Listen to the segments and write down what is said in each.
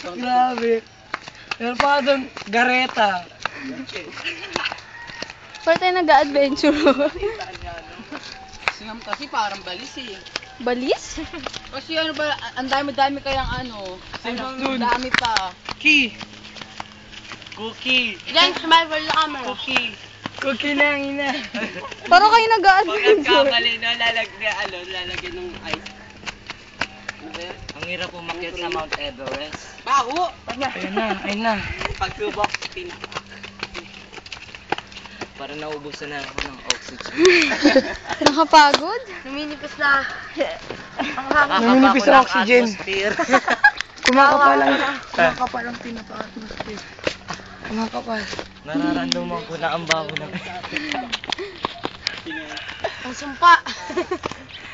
Grabe. Meron pa doon, gareta. Pwede tayo nag-a-adventure. Singam kasi parang balis eh. Balis? Kasi ano ba, ang dami-dami kayang ano. Ang dami pa. Cookie. Cookie. Diyan, smile for the camera. Cookie. Cookie na ang ina. Parang kayo Pag nag-a-adventure. nagkamali na, lalagyan ng ice. Ang hirap umakyat sa Mount Everest. Baho! Ayun na. Pagsubok, parang naubusan na ako ng oxygen. Nakapagod? Numinipis na. Naninipis ang oxygen. Atmosphere. Kumakapal ang pinaka-atmosphere. Kumakapal. Nararamdaman ko na ang baho ng... Ang sumpa.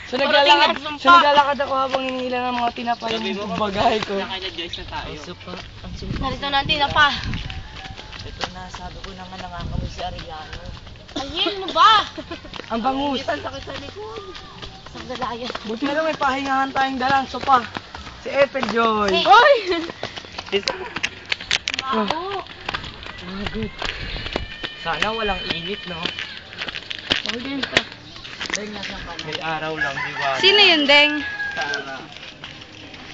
So naglalakad ako habang iniilan ng mga tinapay yung bagay ko. Nakaya Joyce na tayo. Ang supa. Narito natin na pa. Ito na, sabi ko na nga nangangamoy si Ariano. Ayun, ano ba? Ang bangus. Ang sakit sa likod. Sa galayan. Buti na lang may pahingahan tayong dalang sopa. Si Ethel Joy. Oy! Baho. Good. Sana walang init, no? Okay din. May araw lang, di ba? Sino yun, Deng? Sana.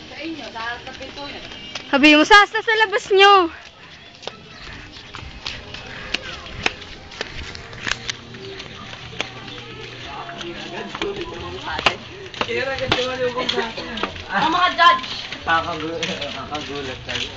Sa inyo, sa pinto niya. Sabi mo, sa labas nyo. Ang mga judge. Kakagulat tayo.